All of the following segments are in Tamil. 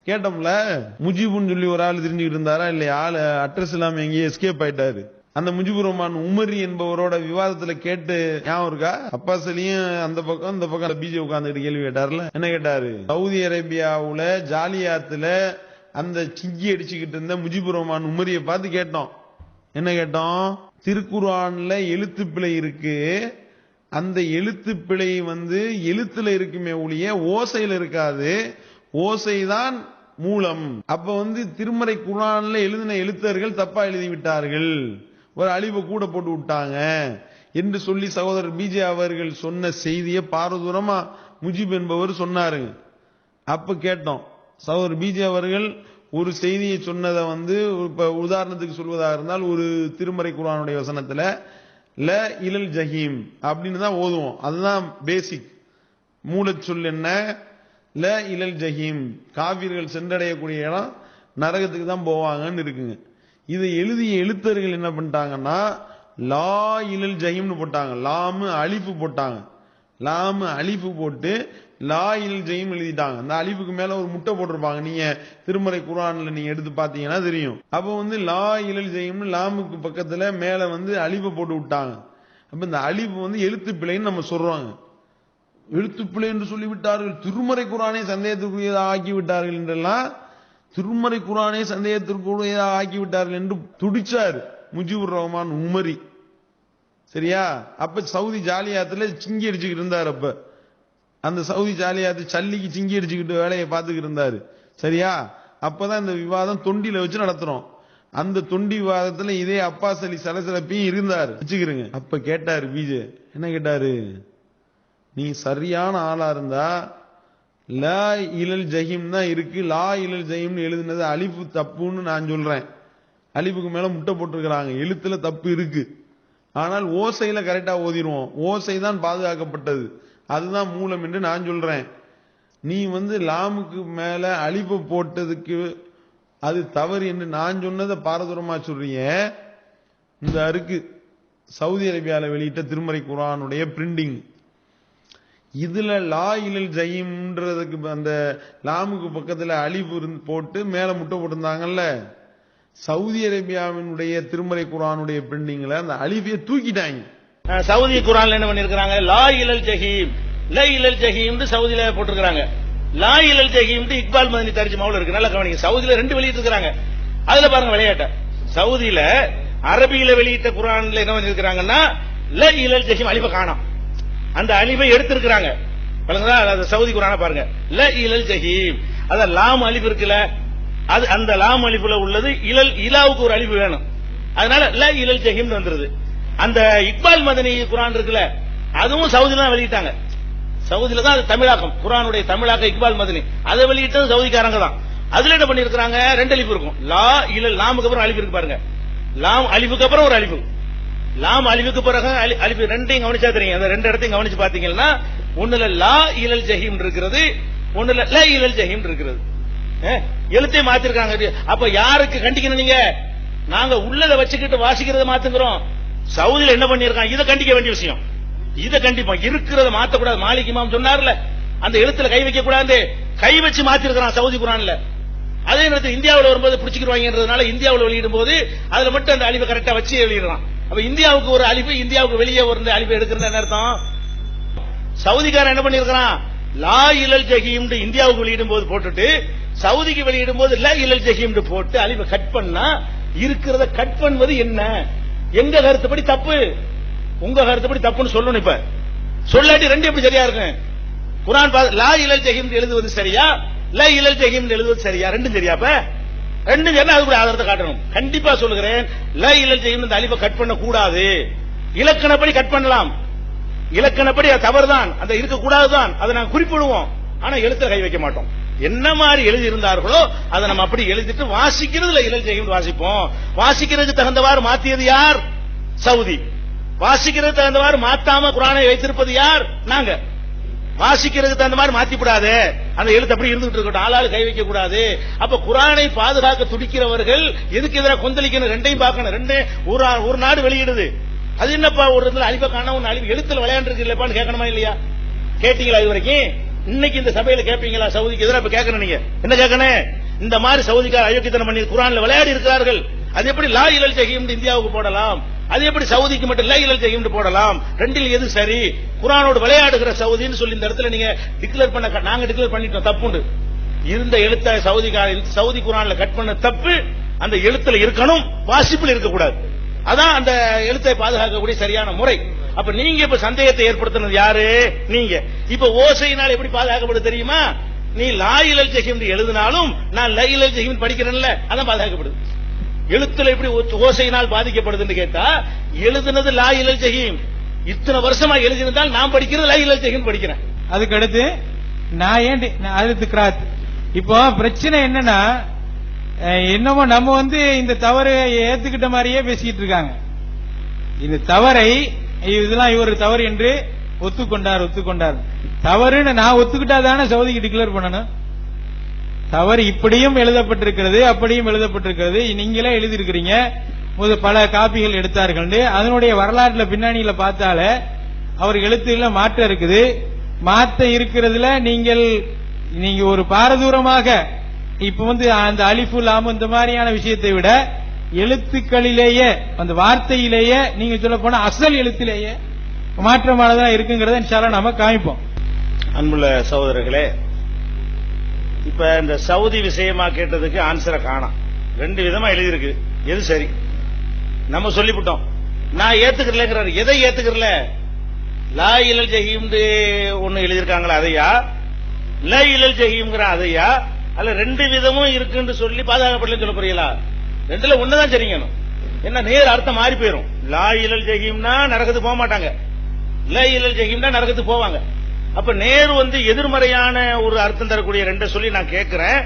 கேட்டோம்ல, முஜிபுன்னு சொல்லி ஒரு ஆள் தெரிஞ்சுக்கிட்டு இருந்தாரா இல்லையா? ஆளு அட்ரஸ் இல்லாம எங்கேயே எஸ்கேப் ஆயிட்டாரு. அந்த முஜிபுர் ரஹ்மான் உமரி என்பவரோட விவாதத்துல கேட்டு ஞாபகம் இருக்கா? அப்பாஸ் அலியும் அந்த பக்கம் இந்த பக்கம் பிஜே உட்கார்ந்துட்டு கேள்வி கேட்டார்ல. என்ன கேட்டாரு? சவுதி அரேபியாவுல ஜாலியாத்துல அந்த சிங்கி அடிச்சுக்கிட்டு இருந்த முஜிபுர் ரஹ்மான் உமரியை பார்த்து கேட்டோம். என்ன கேட்டோம்? திருக்குர்ஆன்ல எழுத்து பிழை இருக்கு, அந்த எழுத்து பிழை எழுத்துல இருக்குமே ஒழிய ஓசையில இருக்காது, ஓசைதான் மூலம். அப்ப திருமறை குர்ஆன்ல எழுதின எழுத்தர்கள் தப்பா எழுதி விட்டார்கள், ஒரு அழிவை கூட போட்டு விட்டாங்க என்று சொல்லி சகோதரர் பிஜே அவர்கள் சொன்ன செய்தியை பாரதூரமா முஜிப் என்பவர் சொன்னாருங்க. அப்ப கேட்டோம், சகோதரர் பிஜே அவர்கள் ஒரு செய்தியை சொன்னதை இப்ப உதாரணத்துக்கு சொல்வதாக இருந்தால், ஒரு திருமறை குர்ஆனுடைய வசனத்துல ல இலல் ஜஹீம் அப்படின்னு தான் ஓதுவோம். அதுதான் பேசிக் மூலச்சொல். என்ன? ல இலல் ஜஹீம், காபிர்கள் சென்றடையக்கூடிய இடம் நரகத்துக்கு தான் போவாங்கன்னு இருக்குங்க. இதை எழுதிய எழுத்தர்கள் என்ன பண்ணிட்டாங்கன்னா லா இலல் ஜஹீம்னு போட்டாங்க, லாமு அலிஃபு போட்டாங்க. லாமு அலிஃபு போட்டு லா இலல் ஜஹீம் எழுதிட்டாங்க. அந்த அலிஃபுக்கு மேல ஒரு முட்டை போட்டிருப்பாங்க, நீங்க திருமறை குர்ஆன்ல நீங்க எடுத்து பாத்தீங்கன்னா தெரியும். அப்ப லா இலல் ஜஹீம்னு லாமுக்கு பக்கத்துல மேல அலிஃபை போட்டு விட்டாங்க. அப்ப இந்த அலிஃபு எழுத்து பிழைன்னு நம்ம சொல்றாங்க. எழுத்து பிழை என்று சொல்லிவிட்டார்கள், திருமறை குர்ஆனை சந்தேகத்திற்குரியதாக ஆக்கி விட்டார்கள் என்றெல்லாம், திருமறை குர்ஆனை சந்தேகத்திற்குரியதாக ஆக்கி விட்டார்கள் என்று துடிச்சார் முஜிபுர் ரஹ்மான் உமரி. சரியா? அப்ப சவுதி ஜாலியாத்துல சிங்கி அடிச்சுக்கிட்டு இருந்தார். அப்ப அந்த சவுதி ஜாலியாத்து சல்லிக்கு சிங்கி அடிச்சுக்கிட்டு வேலையை பார்த்துக்கிட்டு இருந்தாரு. சரியா? அப்பதான் இந்த விவாதம் தொண்டியில வச்சு நடத்துறோம். அந்த தொண்டி விவாதத்துல இதே அப்பாஸ் அலி சலசலப்பையும் இருந்தாரு வச்சுக்கிறீங்க. அப்ப கேட்டாரு பிஜே, என்ன கேட்டாரு? நீ சரியான ஆளா இருந்தா லா இலல் ஜஹீம் தான் இருக்கு, லா இலல் ஜஹீம்னு எழுதுனது அலிஃபு தப்புன்னு நான் சொல்றேன். அலிஃபுக்கு மேல முட்டை போட்டிருக்கிறாங்க, எழுத்துல தப்பு இருக்கு. ஆனால் ஓசையில கரெக்டா ஓதிடுவோம், ஓசை தான் பாதுகாக்கப்பட்டது, அதுதான் மூலம் என்று நான் சொல்றேன். நீ லாமுக்கு மேல அலிஃபு போட்டதுக்கு அது தவறு என்று நான் சொன்னதை பாரதூரமா சொல்றீங்க. இந்த அருக்கு சவுதி அரேபியால வெளியிட்ட திருமறை குர்ஆனுடைய பிரிண்டிங், இதுல லா இலல் ஜஹீம்ன்றதுக்கு அந்த லாமுக்கு பக்கத்துல அலிஃபு போட்டு மேல முட்டை போட்டிருந்தாங்கல்ல, சவுதி அரேபியாவினுடைய திருமறை குர்ஆனுடைய பிரிண்டிங்ல அந்த அலிஃபையை தூக்கிட்டாங்க. சவுதி குர்ஆன்ல என்ன பண்ணிருக்காங்க? லா இலல் ஜஹீம், ல இலல் ஜஹீம் சவுதியில போட்டிருக்காங்க. லா இலல் ஜஹீம் இக்பால் மதனி தர்ஜுமாவுல இருக்கு. நல்லா கவனிங்க, சவுதியில ரெண்டு வெளியிட்டு இருக்காங்க. அதுல பாருங்க விளையாட்ட. சவுதியில அரபியில வெளியிட்ட குர்ஆன்ல என்ன பண்ணிருக்காங்கன்னா ல இலல் ஜஹீம் அலிஃபை காணோம், அந்த அலிஃபை எடுத்திருக்காங்க. சவுதி குர்ஆனை பாருங்க, ல இலல் ஜஹீம், அத லாம் அலிஃப் இருக்குல்ல, அது அந்த லாம் அலிஃப்ல உள்ளது இலல், இலாவுக்கு ஒரு அலிஃப் வேணும், அதனால ல இலல் ஜஹீம் வந்துருது. அந்த இக்பால் மதனி குர்ஆன் இருக்குல்ல, அதுவும் சவுதியில தான் வெளியிட்டாங்க. சவுதியில தான் அது தமிழாக்கம், குர்ஆனுடைய தமிழாக்கம் இக்பால் மதனி, அதை வெளியிட்டது சவுதிக்காரங்க தான். அதுல என்ன பண்ணிருக்காங்க? ரெண்டு அலிஃப் இருக்கும், லா இலல், லாமுக்கு அப்புறம் அலிஃப் இருக்கு பாருங்க, லாம் அலிஃபுக்கு அப்புறம் ஒரு அலிஃபு, லாம் அலிஃபுக்கு பிறகு அலிஃப், ரெண்டையும் கவனிச்சா தெரியும். அந்த ரெண்டு இடத்தையும் கவனிச்சு பாத்தீங்கன்னா ஒண்ணுல லா இலல் ஜஹீம் இருக்கிறது, ஒண்ணுல ல இலல் ஜஹீம் இருக்கிறது. எழுத்தை மாத்திருக்காங்க. அப்ப யாருக்கு கண்டிக்கணும்? நீங்க நாங்க உள்ளத வச்சுக்கிட்டு வாசிக்கிறத மாத்துக்கிறோம். சவுதியில என்ன பண்ணிருக்காங்க? இதை கண்டிக்க வேண்டிய விஷயம், இதை கண்டிப்போம். இருக்கிறத மாத்தக்கூடாது. மாலிக் இமாம் சொன்னார்ல, அந்த எழுத்துல கை வைக்க கூடாது, கை வச்சு மாத்திருக்கிறான் சவுதி குர்ஆன்ல. அதே நேரத்தில் இந்தியாவில் வரும்போது பிடிச்சிக்கிறவாங்கன்றதுனால இந்தியாவில் வெளியிடும் போது அதுல மட்டும் அந்த அலிஃபை கரெக்டா வச்சு வெளியிடலாம். அப்ப இந்தியாவுக்கு ஒரு அலிஃபு, இந்தியாவுக்கு வெளியே ஒரு அலிஃபை எடுக்கிறது என்ன அர்த்தம்? சவுதிக்காரன் என்ன பண்ணிருக்கான்? லா இலல் ஜஹீம் இந்தியாவுக்கு வெளியிடும் போது போட்டுட்டு சவுதிக்கு வெளியிடும் போது ல இலல் ஜஹீம் போட்டு அலிஃபை கட் பண்ணா, இருக்கிறத கட் பண்ணுவது என்ன? எங்க கருத்துப்படி தப்பு, உங்க கருத்துப்படி தப்புன்னு சொல்லணும். இப்ப சொல்லாட்டி ரெண்டு எப்படி சரியா இருக்கு? குர்ஆன் லா இலல் ஜஹீம் எழுதுவது சரியா, ல இலல் ஜஹீம் எழுதுவது சரியா? ரெண்டும் சரியா? இப்ப ரெண்டும் சரியா, அது கூட ஆதாரத்தை காட்டணும். கண்டிப்பா சொல்லுகிறேன், ல இலல் ஜஹீம் இந்த அலிஃபை கட் பண்ண கூடாது. இலக்கணப்படி கட் பண்ணலாம், இலக்கணப்படி அது தவறுதான், அந்த இருக்க கூடாதுதான், அதை நாங்க குறிப்பிடுவோம். ஆனா எழுத்துல கை வைக்க மாட்டோம். என்ன மாதிரி எழுதி இருந்தார்களோ அதை நம்ம அப்படி எழுதிட்டு வாசிக்கிறதுல இலல் ஜஹீம் வாசிப்போம். வாசிக்கிறதுக்கு தகுந்தவாறு மாத்தியது யார்? சவுதி. வாசிக்கிறதுக்கு தகுந்தவாறு மாத்தாம குர்ஆனை வைத்திருப்பது யார்? நாங்க. வாசிக்கிறதுக்கு தகுந்த மாதிரி மாத்திவிடாது, அந்த எழுத்து அப்படி இருந்துட்டு இருக்கட்டும், ஆளாளு கை வைக்க கூடாது. அப்ப குர்ஆனை பாதுகாக்க துடிக்கிறவர்கள் எதுக்கு எதிராக கொந்தளிக்கணும்? ரெண்டையும் பார்க்கணும். ரெண்டே ஒரு நாடு வெளியிடுது, அது என்னப்பா ஒரு இடத்துல அலிஃபை காண, ஒன்னு அலிஃப் எழுத்துல விளையாண்டு இருக்கு இல்லப்பான்னு கேட்கணுமா இல்லையா? கேட்டீங்களா இது வரைக்கும்? இன்னைக்கு இந்த சபையில கேட்பீங்களா? சவுதிக்கு எதிராக இப்ப கேட்கணும். நீங்க என்ன கேட்கணும்? இந்த மாதிரி சவுதிக்கார அயோக்கியத்தனம் பண்ணி குர்ஆன்ல விளையாடி இருக்கிறார்கள். அது எப்படி லா இலல் ஜஹீம் இந்தியாவுக்கு போடலாம்? அது எப்படி சவுதிக்கு மட்டும் லா இலல் ஜஹீம் போடலாம்? ரெண்டில் எது சரி? குர்ஆனோடு விளையாடுகிற சவுதின்னு சொல்லி இந்த இடத்துல நீங்க டிக்ளேர் பண்ண, நாங்க டிக்ளேர் பண்ணிட்டோம், தப்புண்டு. இருந்த எழுத்த சவுதி குர்ஆன்ல கட் பண்ண தப்பு. அந்த எழுத்துல இருக்கணும், வாசிப்பில் இருக்கக்கூடாது. அதான் அந்த எழுத்தை பாதுகாக்கக்கூடிய சரியான முறை. அப்ப நீங்க இப்ப சந்தேகத்தை ஏற்படுத்தினது யாரு? நீங்க. இப்ப ஓசையினால் எப்படி பாதுகாக்கப்படுது தெரியுமா? நீ லா இலல் ஜஹீம் எழுதினாலும் நான் லா இலல் ஜஹீம் படிக்கிறேன்ல, அதான் பாதுகாக்கப்படுது. எழுத்துல எப்படி ஓசையினால் பாதிக்கப்படுதுன்னு கேட்டா, எழுதுனது லா இலல் ஜஹீம், இத்தனை வருஷமா எழுதியிருந்தால் நான் படிக்கிறது லா இலல் ஜஹீம் படிக்கிறேன். அதுக்கு அடுத்து நான் ஏன் அது கிராத். இப்போ பிரச்சனை என்னன்னா, என்னமோ நம்ம இந்த தவறு ஏத்துக்கிட்ட மாதிரியே பேசிக்கிட்டு இருக்காங்க. இந்த தவறை இதெல்லாம் இவர் தவறு என்று ஒத்துக்கொண்டார். தவறுன்னு நான் ஒத்துக்கிட்டா தானே சவுதிக்கு டிக்ளேர் பண்ணணும். தவறு இப்படியும் எழுதப்பட்டிருக்கிறது, அப்படியும் எழுதப்பட்டிருக்கிறது, நீங்களே எழுதியிருக்கிறீங்க, பல காப்பிகள் எடுத்தார்கள். அதனுடைய வரலாற்றுல பின்னணியில பார்த்தால அவர் எழுத்துல மாற்றம் இருக்குது. மாற்ற இருக்கிறதுல நீங்க ஒரு பாரதூரமாக இப்ப அந்த அலிஃபு லாம் இந்த மாதிரியான விஷயத்தை விட எழுத்துக்களிலேயே, அந்த வார்த்தையிலேயே, நீங்க சொல்ல போனா அசல் எழுத்திலேயே மாற்றமானதான் இருக்குங்கிறத இன்ஷால்லா நாம காமிப்போம். அன்புள்ள சகோதரர்களே, இப்ப இந்த சவுதி விஷயமா கேட்டதுக்கு ஆன்சரை காணோம். ரெண்டு விதமா எழுதியிருக்கு, எது சரி? நம்ம சொல்லிவிட்டோம். நான் ஏத்துக்கிறேன். எதை ஏத்துக்கிறல? லா இலல் ஜஹீம் ஒன்னு எழுதியிருக்காங்களா அதையா, லா இலல் ஜஹீம்ங்கிற அதையா, அல்ல ரெண்டு விதமும் இருக்குன்னு சொல்லி பாதுகாக்கப்படலன்னு சொல்ல போறீங்களா? ரெண்டுல ஒண்ணுதான் சரிங்கணும். என்ன நேர் அர்த்தம் மாறி போயிரும். லா இலல் ஜஹீம்னா நரகத்துக்கு போக மாட்டாங்க, லா இலல் ஜஹீம்னா நரகத்துக்கு போவாங்க. அப்ப நேரு எதிர்மறையான ஒரு அர்த்தம் தரக்கூடிய ரெண்ட சொல்லி நான் கேட்கிறேன்.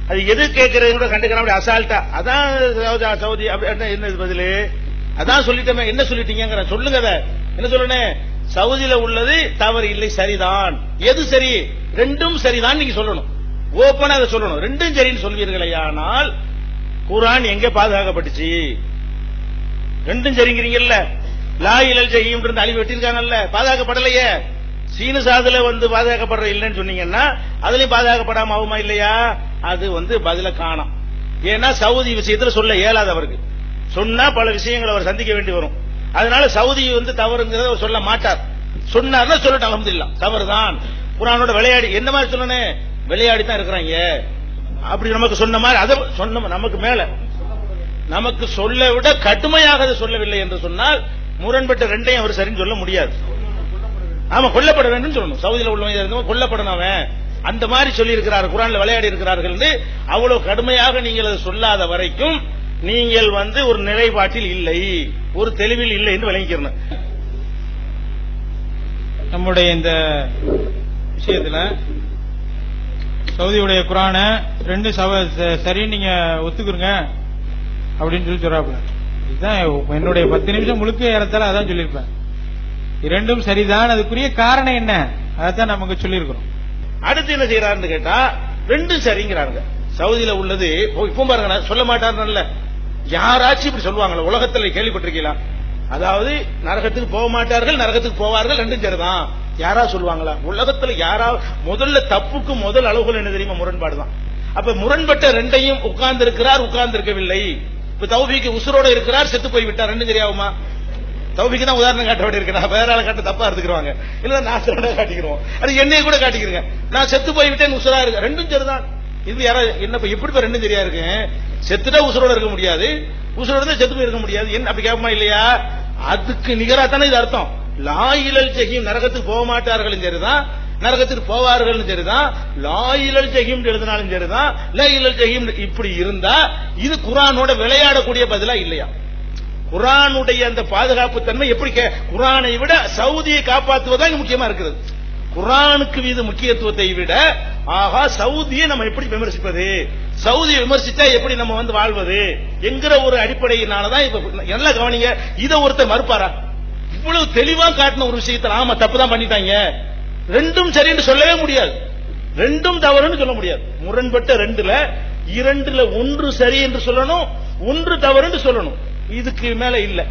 அது எது கேட்கறது கூட கண்டுக்கிறான், அப்படி அசால்ட்டா. அதான் சவுதி என்ன பதிலு? அதான் சொல்லிட்டேன். என்ன சொல்லிட்டீங்க சொல்லுங்க. என்ன சொல்லணும்? சவுதியில உள்ளது தவறு இல்லை, சரிதான். எது சரி? ரெண்டும் சரிதான் நீங்க சொல்லணும். ஓப்பனா அதை சொல்லணும். ரெண்டும் சரின்னு சொல்வீர்களே, ஆனால் குர்ஆன் எங்க பாதுகாக்கப்பட்டுச்சு? ரெண்டும் சரிங்கிறீங்கல்ல. லா இலல் ஜஹீம் அழிவு வெட்டிருக்காங்கல்ல, பாதுகாக்கப்படலையே. சீனு சாதுல பாதுகாக்கப்படுற இல்லைன்னு சொன்னீங்கன்னா அதுலயும் பாதுகாக்கப்படாம ஆகுமா இல்லையா? அது பதில காணோம். ஏன்னா சவுதி விஷயத்துல சொல்ல இயலாதவருக்கு சொன்னா பல விஷயங்களை அவர் சந்திக்க வேண்டி வரும். அதனால சவுதி தவறுங்கிறத சொல்ல மாட்டார். சொன்னார்னா சொல்லட்டும், அல்ஹம்துலில்லாஹ் தவறுதான். குர்ஆனோட விளையாடி என்ன மாதிரி சொல்லணும்? விளையாடி தான் இருக்கிறாங்க அப்படி நமக்கு சொன்ன மாதிரி, அதை சொன்ன நமக்கு மேல நமக்கு சொல்ல விட கடுமையாக அதை சொல்லவில்லை என்று சொன்னால் முரண்பட்ட ரெண்டையும் அவர் சரின்னு சொல்ல முடியாது. ஆமா, கொல்லப்பட வேண்டும் சொல்லணும். சவுதியில உள்ளவங்க கொல்லப்படணும் அவன், அந்த மாதிரி சொல்லி இருக்கிறார், குர்ஆன்ல விளையாடி இருக்கிறார்கள். அவ்வளவு கடுமையாக நீங்கள் அதை சொல்லாத வரைக்கும் நீங்கள் ஒரு நிலைப்பாட்டில் இல்லை, ஒரு தெளிவில் இல்லை என்று விளங்கிக்கிறேன். நம்முடைய இந்த விஷயத்துல சவுதியுடைய குர்ஆன ரெண்டு சரி நீங்க ஒத்துக்குறங்க அப்படின்னு சொல்லி சொல்றாப்புல. இதுதான் என்னுடைய 10 நிமிஷம் முழுக்க ஏறத்தால அதான் சொல்லியிருப்பேன். இரண்டும் சரிதான், அதுக்குரிய காரணம் என்ன அதான் நமக்கு சொல்லியிருக்கிறோம். அடுத்து என்ன செய்யறாருன்னு கேட்டா, ரெண்டும் சரிங்கிறாங்க. சவுதியில உள்ளது இப்போ பாருங்க, சொல்ல மாட்டாருன்னு யாராச்சும் இப்படி சொல்லுவாங்களா? உலகத்தில் கேள்விப்பட்டிருக்கீங்களா? அதாவது நரகத்துக்கு போக மாட்டார்கள், நரகத்துக்கு போவார்கள், ரெண்டும் சரிதான். யாரா சொல்லுவாங்களா உலகத்துல? யாரா? முதல்ல தப்புக்கு முதல் அளவுகள் என்ன தெரியுமா? முரண்பாடு தான். அப்ப முரண்பட்ட ரெண்டையும் உட்கார்ந்து இருக்கிறார், உட்கார்ந்து இருக்கவில்லை. இப்ப தௌஃபீக் உசுரோட இருக்கிறார், செத்து போய் விட்டார், ரெண்டும் தெரியாவுமா? தௌஃபீக் தான் உதாரணம் காட்ட வேண்டி இருக்கிறா, வேற ஆளை காட்ட தப்பா எடுத்துக்கிறாங்க. இல்ல நான் காட்டிக்கிறோம், அது என்னைய கூட காட்டிக்கிறேன். நான் செத்து போய் விட்டேன், உசுரா இருக்கு, ரெண்டும் சரிதான். இது யாரா என்ன எப்படி ரெண்டும் சரியா இருக்கு? செத்துட்டா உசுரோட இருக்க முடியாது, உசுரோட தான் செத்து போய் இருக்க முடியாது. என்ன அப்படி கேட்பமா இல்லையா? அதுக்கு நிகரா தானே இது அர்த்தம். லா இலல் ஜஹீம் நரகத்துக்கு போக மாட்டார்கள் சரிதான், நரகத்துக்கு போவார்கள் சரிதான். லா இலல் ஜஹீம் எழுதினாலும் சரிதான், லா இலல் ஜஹீம் இப்படி இருந்தா இது குர்ஆனோட விளையாடக்கூடிய பதிலா இல்லையா? குர்ஆனுடைய அந்த பாதுகாப்பு தன்மை எப்படி? குர்ஆனை விட சவுதியை காப்பாற்றுவதாக முக்கியமா இருக்குது. குர்ஆனுக்கு மீது முக்கியத்துவத்தை விட ஆகா சவுதியை நம்ம எப்படி விமர்சிப்பது, சவுதியை விமர்சித்தா எப்படி நம்ம வாழ்வது என்கிற ஒரு அடிப்படையினாலதான் இப்ப நல்லா கவனிங்க. இதை ஒருத்தர் மறுப்பாரா? இவ்வளவு தெளிவா காட்டின ஒரு விஷயத்தில் ஆமா தப்புதான் பண்ணிட்டாங்க, ரெண்டும் சரி என்று சொல்லவே முடியாது, ரெண்டும் தவறுன்னு சொல்ல முடியாது. முரண்பட்ட இரண்டுல ஒன்று சரி என்று சொல்லணும், ஒன்று தவறு என்று சொல்லணும். இதுக்கு மேல இல்ல.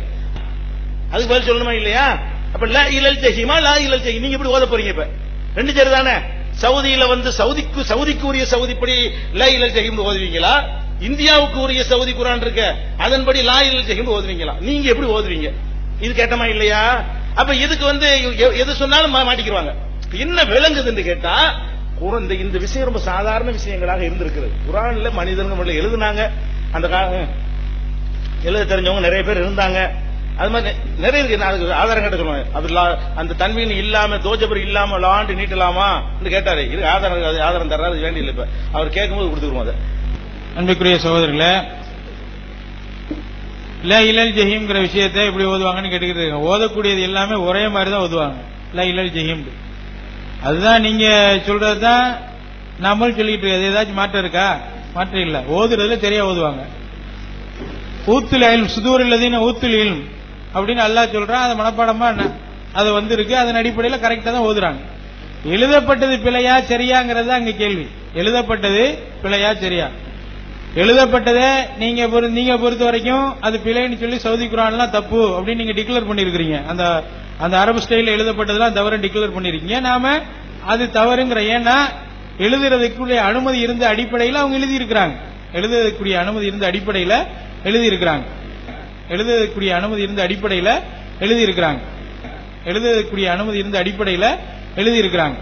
அதுக்கு பதில் சொல்லணுமா இல்லையா? அப்ப லா இலல் ஜஹீமா லா இலல் ஜஹீம் நீங்க எப்படி ஓத போறீங்க? இப்ப ரெண்டு சரிதானே, சவுதியில வந்து சவுதிக்கு உரிய சவுதிப்படி லா இலாஹ ஜஹீம் ஓதுவீங்களா? இந்தியாவுக்கு உரிய சவுதி குர்ஆன் இருக்க அதன்படி லா இலாஹ ஜஹீம் ஓதுவீங்களா? நீங்க எப்படி ஓதுவீங்க? இது கேட்டமா இல்லையா? அப்ப இதுக்கு வந்து எது சொன்னாலும் மாட்டிக்கிறாங்க. என்ன விளங்குதுன்னு கேட்டா இந்த விஷயம் ரொம்ப சாதாரண விஷயங்களாக இருந்திருக்கிறது. குர்ஆன்ல மனிதர்கள் எழுதுனாங்க, அந்த எழுத தெரிஞ்சவங்க நிறைய பேர் இருந்தாங்க. அது மாதிரி நிறைய இருக்கு. அதுக்கு ஆதாரம் கேட்ட சொல்லுவாங்க. அது அந்த தன்வீன் இல்லாம தோஜபர் இல்லாம லாண்டு நீட்டலாமா கேட்டாரு. இது ஆதாரம் தர்றாரு, வேண்டிய இல்ல. இப்ப அவர் கேட்கும்போது கொடுத்துருவோம். அதை அன்புக்குரிய சகோதரர்களே, லா இலாஹ ஜஹீம்ங்கிற விஷயத்தை எப்படி ஓதுவாங்கன்னு கேட்டுக்கிட்டு இருக்காங்க. ஓதக்கூடியது எல்லாமே ஒரே மாதிரி தான் ஓதுவாங்க, லா இலாஹ ஜஹீம். அதுதான் நீங்க சொல்றதுதான் நம்மளும் சொல்லிட்டு இருக்கு. ஏதாச்சும் மாற்றம் இருக்கா? மாற்றம் இல்ல. ஓதுறதுல சரியா ஓதுவாங்க. ஊத்துல் இல்ம் சுதூர் இல்லதீன ஊத்துல் இல்ம் அப்படின்னு அல்லாஹ் சொல்றான். அது மனப்பாடமா அது வந்து இருக்கு. அதன் அடிப்படையில் கரெக்டா தான் ஓதுறாங்க. எழுதப்பட்டது பிழையா சரியாங்கிறது அங்க கேள்வி. எழுதப்பட்டது பிழையா சரியா? எழுதப்பட்டதை நீங்க பொறுத்த வரைக்கும் அது பிழைன்னு சொல்லி சவுதி குர்ஆன்லாம் தப்பு அப்படின்னு நீங்க டிக்ளேர் பண்ணிருக்கீங்க. அந்த அரபு ஸ்டைல எழுதப்பட்டதெல்லாம் தவறு டிக்ளேர் பண்ணிருக்கீங்க. நாம அது தவறுங்கிற. ஏன்னா எழுதுறதுக்குரிய அனுமதி இருந்த அடிப்படையில் அவங்க எழுதியிருக்கிறாங்க. எழுதுறதுக்குரிய அனுமதி இருந்த அடிப்படையில் எழுதியிருக்கிறாங்க. எழுதுறதுக்குரிய அனுமதி இருந்த அடிப்படையில் எழுதியிருக்கிறாங்க. எழுதுறதுக்குரிய அனுமதி இருந்த அடிப்படையில் எழுதியிருக்கிறாங்க.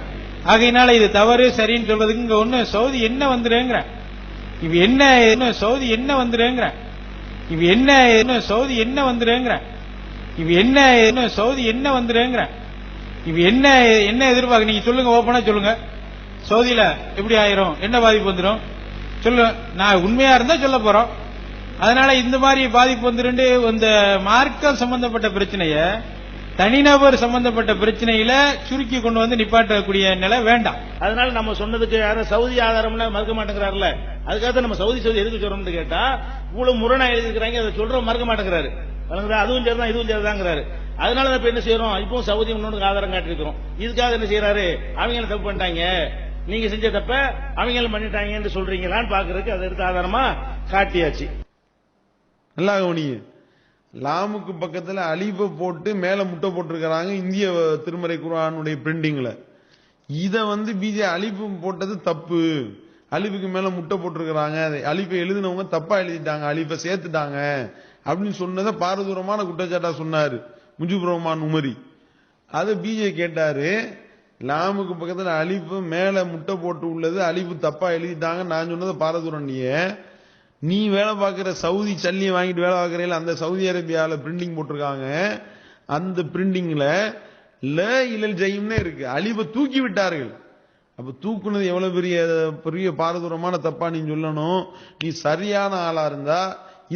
ஆகையினால இது தவறு சரின்னு சொல்றதுக்கு இங்க ஒண்ணு சவுதி என்ன வந்துருங்கிற. இவ என்ன சவுதி என்ன வந்துருங்கிற. இவ என்ன சவுதி என்ன வந்துருங்கிற. இவ என்ன சவுதி என்ன வந்துருங்கிற. இவ என்ன எதிர்பார்க்க நீங்க சொல்லுங்க. ஓப்பனா சொல்லுங்க. சவுதியில எப்படி ஆயிரும்? என்ன பாதிப்பு வந்துடும் சொல்லுங்க. நான் உண்மையா இருந்தா சொல்ல போறோம். அதனால இந்த மாதிரி பாதிப்பு வந்துருந்து இந்த மார்க்கம் சம்பந்தப்பட்ட பிரச்சனைய தனிநபர் சம்பந்தப்பட்ட பிரச்சனையில சுருக்கி கொண்டு வந்து நிப்பாட்டக்கூடிய நிலை வேண்டாம். அதனால நம்ம சொன்னதுக்கு யாரும் சவுதி ஆதாரம்னா மறுக்க மாட்டேங்கிறாருல. அதுக்காக நம்ம சவுதி எதுக்கு சொல்றோம்னு கேட்டா, இவ்வளவு முரணா எழுதிருக்கிறாங்க, அதை சொல்ற மறுக்க மாட்டேங்கிறாரு. அதுவும் சரிதான் இதுவும் சரிதாங்கிறாரு. அதனால இப்ப என்ன செய்யறோம்? இப்போ சவுதி முன்னோடு ஆதாரம் காட்டிருக்கிறோம். இதுக்காக என்ன செய்யறாரு? அவங்க தப்பு பண்ணிட்டாங்க, நீங்க செஞ்ச தப்ப அவங்க பண்ணிட்டாங்கன்னு சொல்றீங்களான்னு பாக்குறதுக்கு அதை எடுத்து ஆதாரமா காட்டியாச்சு. நல்லா கவனிங்க. லாமுக்கு பக்கத்துல அலிப போட்டு மேல முட்டை போட்டிருக்கிறாங்க இந்திய திருமறை குர்ஆனுடைய பிரிண்டிங்ல. இத வந்து பிஜே அலிபு போட்டது தப்பு, அலிபுக்கு மேல முட்டை போட்டிருக்கிறாங்க, அலிபை எழுதினவங்க தப்பா எழுதிட்டாங்க, அலிபை சேர்த்துட்டாங்க அப்படின்னு சொன்னதை பாரதூரமான குற்றச்சாட்டா சொன்னாரு முஜிபுர் ரஹ்மான் உமரி. அதை பிஜே கேட்டாரு, லாமுக்கு பக்கத்துல அலிபு மேல முட்டை போட்டு உள்ளது, அலிபு தப்பா எழுதிட்டாங்க, நான் சொன்னதை பாரதூரம். நீ வேலை பார்க்கிற சவுதி சல்லியை வாங்கிட்டு வேலை பார்க்கறீங்களா, அந்த சவுதி அரேபியால பிரிண்டிங் போட்டிருக்காங்க. அந்த பிரிண்டிங்ல ல இலல் ஜஹீம்னே இருக்கு, அலிபை தூக்கி விட்டார்கள். அப்ப தூக்குனது எவ்வளவு பெரிய பாரதூரமான தப்பா நீ சொல்லணும். நீ சரியான ஆளா இருந்தா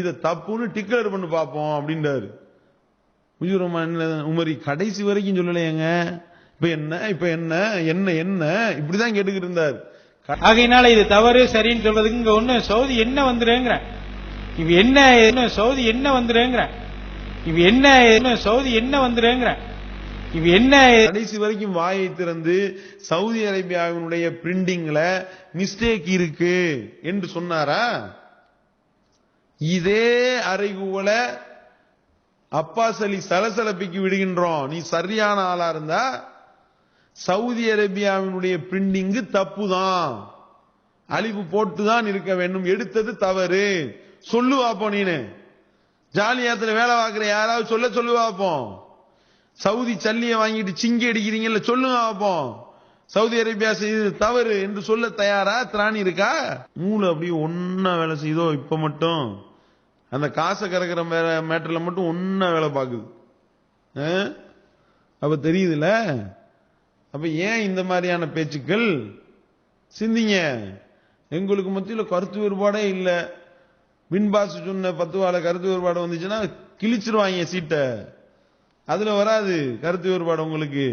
இத தப்புன்னு டிக்ளேர் பண்ணி பார்ப்போம் அப்படின்றாரு முஜிபுர் ரஹ்மான் உமரி. கடைசி வரைக்கும் சொல்லலையேங்க. இப்ப என்ன இப்படிதான் கேட்டுக்கிட்டு இருந்தார். ஆகையினால இது தவறு சரின்னு சொல்றதுக்கு இங்க ஒண்ணு சவுதி என்ன வந்துருங்கிற. இவ என்ன சவுதி என்ன வந்துருங்கிற. இவ என்ன சவுதி என்ன வந்துருங்கிற. இவ என்ன கடைசி வரைக்கும் வாயை திறந்து சவுதி அரேபியாவினுடைய பிரிண்டிங்ல மிஸ்டேக் இருக்கு என்று சொன்னாரா? இதே அறைகூவல அப்பாஸ் அலி சலசலப்பிக்கு விடுகின்றோம். நீ சரியான ஆளா இருந்தா சவுதி அரேபியாவினுடைய பிரிண்டிங் தப்புதான், அலிபு போட்டுதான் இருக்க வேண்டும், எடுத்தது தவறு சொல்லுவாப்போம். நீனு ஜாலியாத்துல வேலை பார்க்கிற யாராவது சொல்லுவாப்போம். சவுதி சல்லியை வாங்கிட்டு சிங்கி அடிக்கிறீங்கல்ல, சொல்லுங்க பார்ப்போம். சவுதி அரேபியா செய்தது தவறு என்று சொல்ல தயாரா திராணி இருக்கா? மூளை அப்படியே ஒன்னா வேலை செய்தோ இப்ப மட்டும் அந்த காசை கறக்கிற மேட்டர்ல மட்டும் ஒன்னா வேலை பார்க்குது. அப்ப தெரியுதுல. அப்ப ஏன் இந்த மாதிரியான பேச்சுக்கள்? சிந்திங்க. எங்களுக்கு மத்தியில் கருத்து வேறுபாடே இல்ல. பின்பாஸ் சொன்ன பத்துவால கருத்து வேறுபாடு வந்துச்சுன்னா கிழிச்சிருவாங்க சீட்டை. அதுல வராது கருத்து வேறுபாடு உங்களுக்கு.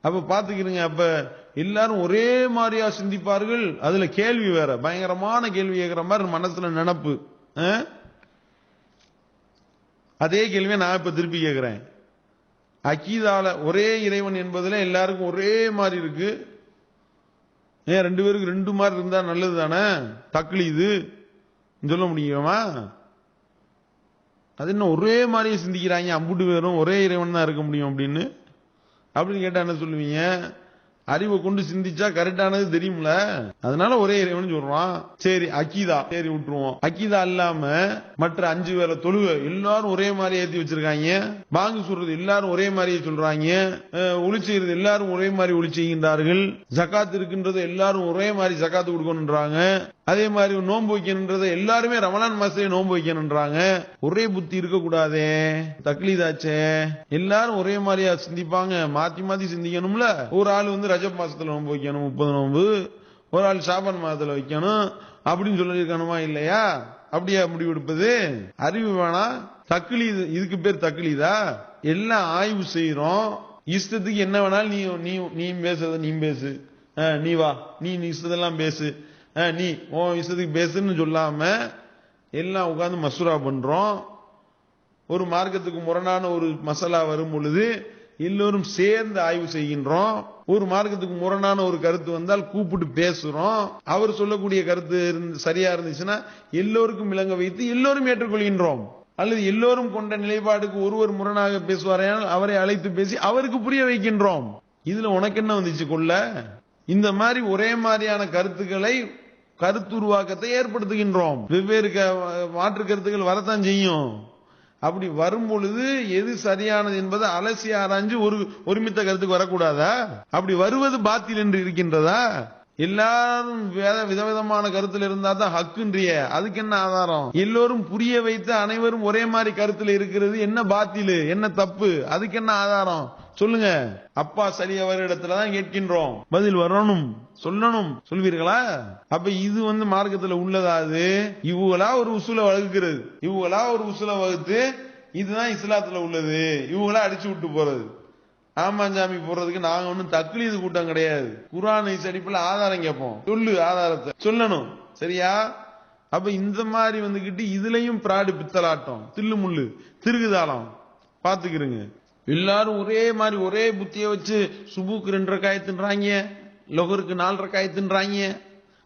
அப்ப பாத்துக்கிறீங்க. அப்ப எல்லாரும் ஒரே மாதிரியா சிந்திப்பார்கள். அதுல கேள்வி வேற, பயங்கரமான கேள்வி கேட்கிற மாதிரி மனசுல நினப்பு. அதே கேள்வியை நான் இப்ப திருப்பி கேட்கிறேன். அக்கீதால ஒரே இறைவன் என்பதுல எல்லாருக்கும் ஒரே மாதிரி இருக்கு. ஏன் ரெண்டு பேருக்கு ரெண்டு மாதிரி இருந்தா நல்லது தானே? தக்லீது சொல்ல முடியுமா? அது என்ன ஒரே மாதிரியே சிந்திக்கிறாங்க, அம்புட்டு பேரும் ஒரே இறைவன் தான் இருக்க முடியும் அப்படின்னு கேட்டா என்ன சொல்லுவீங்க? அறிவை கொண்டு சிந்திச்சா கரெக்டானது தெரியும்ல. அதனால ஒரே இறைவன் சொல்றான். சரி அக்கீதா, சரி விட்டுருவோம். அக்கீதா இல்லாம மற்ற 5 வேளை தொழுகை எல்லாரும் ஒரே மாதிரி ஏத்தி வச்சிருக்காங்க. பாங்கு சொல்றது எல்லாரும் ஒரே மாதிரியே சொல்றாங்க. ஒளி செய்யறது எல்லாரும் ஒரே மாதிரி ஒளி செய்கின்றார்கள். ஜகாத் இருக்கின்றது எல்லாரும் ஒரே மாதிரி ஜகாத்து கொடுக்கணும்ன்றாங்க. அதே மாதிரி நோன்பு வைக்கணும்ன்றத எல்லாருமே ரமலான் மாசத்திலே நோன்பு வைக்கணும்ன்றாங்க. ஒரே புத்தி இருக்க கூடாதே, தக்லீதாச்சே. எல்லாரும் ஒரே மாதிரியா சிந்திப்பாங்க, மாத்தி மாத்தி சிந்திக்கணும்ல. ஒரு ஆள் ரஜப் மாசத்துல நோன்பு வைக்கணும் 30 நோன்பு, ஒரு ஆள் ஷாபான் மாதத்துல வைக்கணும் அப்படின்னு சொல்லிருக்கணுமா இல்லையா? அப்படியா முடிவெடுப்பது? அறிவு வேணா. தக்லீது, இதுக்கு பேர் தக்லீதா? எல்லாம் ஆய்வு செய்யறோம். இஷ்டத்துக்கு என்ன வேணாலும் நீ பேசுறத நீ பேசு, நீ வா, நீ இஷ்டத்தெல்லாம் பேசு, நீ உன் இஷ்டத்துக்கு பேசுன்னு சொல்லாம எல்லாம் உட்கார்ந்து மசூரா பண்றோம். ஒரு மார்க்கத்துக்கு முரணான ஒரு மசாலா வரும் பொழுது எல்லோரும் சேர்ந்து ஆய்வு செய்கின்றோம். ஒரு மார்க்கத்துக்கு முரணான ஒரு கருத்து வந்தால் கூப்பிட்டு பேசுறோம். அவர் சொல்லக்கூடிய கருத்து சரியா இருந்துச்சுன்னா எல்லோருக்கும் விளங்க வைத்து எல்லோரும் ஏற்றுக்கொள்கின்றோம். அல்லது எல்லோரும் கொண்ட நிலைப்பாடுக்கு ஒருவர் முரணாக பேசுவாரையானால் அவரை அழைத்து பேசி அவருக்கு புரிய வைக்கின்றோம். இதுல உனக்கு என்ன வந்துச்சு கொள்ள? இந்த மாதிரி ஒரே மாதிரியான கருத்துக்களை, கருத்துருவாக்கத்தை ஏற்படுத்துகின்றோம். வெவ்வேறு மாற்று கருத்துக்கள் வரத்தான் செய்யும். அப்படி வரும் பொழுது எது சரியானது என்பதை அலசி ஆராய்ஞ்சு ஒருமித்த கருத்துக்கு வரக்கூடாதா? அப்படி வருவது பாத்தில் என்று இருக்கின்றதா? எல்லாரும் விதவிதமான கருத்துல இருந்தா தான் ஹக்குன்றிய, அதுக்கு என்ன ஆதாரம்? எல்லோரும் புரிய வைத்து அனைவரும் ஒரே மாதிரி கருத்துல இருக்கிறது என்ன பாத்திலு, என்ன தப்பு, அதுக்கு என்ன ஆதாரம் சொல்லுங்க. அப்பா சரி அவரிடத்துலதான் கேட்கின்றோம், பதில் வரணும், சொல்லணும். சொல்வீர்களா? அப்ப இது மார்க்கத்துல உள்ளதா? அது இவங்களா ஒரு உசூலை வகுக்கிறது, இவங்களா ஒரு உசூலை வகுத்து இதுதான் இஸ்லாத்துல உள்ளது, இவங்களா அடிச்சு விட்டு போறது. ஆமாஞ்சாமி போடுறதுக்கு நாங்க ஒன்னும் தக்லீது கூட்டம் கிடையாது. குர்ஆன் அடிப்படையில் ஆதாரம் கேட்போம். சொல்லு, ஆதாரத்தை சொல்லணும். சரியா? அப்ப இந்த மாதிரி வந்துகிட்டு இதுலயும் பிராடு, பித்தலாட்டம், தில்லு முள்ளு, திருகுதாளம் பாத்துக்கிறீங்க. எல்லாரும் ஒரே மாதிரி ஒரே புத்திய வச்சு சுபுக்கு 2 ரக்காயத்துன்றாங்க, லொஹருக்கு 4 ரக்காயத்துன்றாங்க,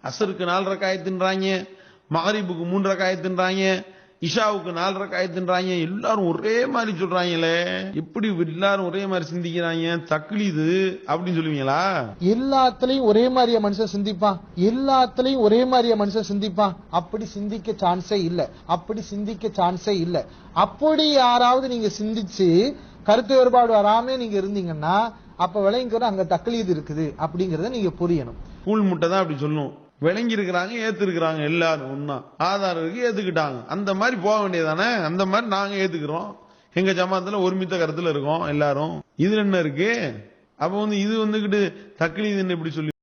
அசருக்கு 4 ரக்காயத்துன்றாங்க, மகரிபுக்கு 3 ரக்காயத்துன்றாங்க, இஷாவுக்கு 4 ரக்காயத்துன்றாங்க. எல்லாரும் ஒரே மாதிரி சொல்றாங்களே, எப்படி எல்லாரும் ஒரே மாதிரி சிந்திக்கிறாங்க? தக்லீது அப்படின்னு சொல்லுவீங்களா? எல்லாத்துலயும் ஒரே மாதிரியா மனுஷன் சிந்திப்பான்? எல்லாத்துலயும் ஒரே மாதிரியா மனுஷன் சிந்திப்பான்? அப்படி சிந்திக்க சான்ஸே இல்ல, அப்படி சிந்திக்க சான்ஸே இல்ல. அப்படி யாராவது நீங்க சிந்திச்சு கருத்து வேறுபாடு வராம நீங்க இருந்தீங்கன்னா அப்ப விளங்கிக்கிற அங்க தக்லீது இருக்குது அப்படிங்கறத நீங்க புரியணும். கூழ் முட்டை தான் அப்படி சொல்லும். விளங்கி இருக்கிறாங்க, ஏத்துக்கிறாங்க, எல்லாரும் ஒன்னா ஆதாரம் இருக்கு, ஏத்துக்கிட்டாங்க. அந்த மாதிரி போக வேண்டியதானே? அந்த மாதிரி நாங்க ஏத்துக்கிறோம். எங்க ஜமாத்துல ஒருமித்த கருத்துல இருக்கோம் எல்லாரும். இதுல என்ன இருக்கு? அப்ப இது வந்துகிட்டு தக்லீதுன்னு எப்படி சொல்லி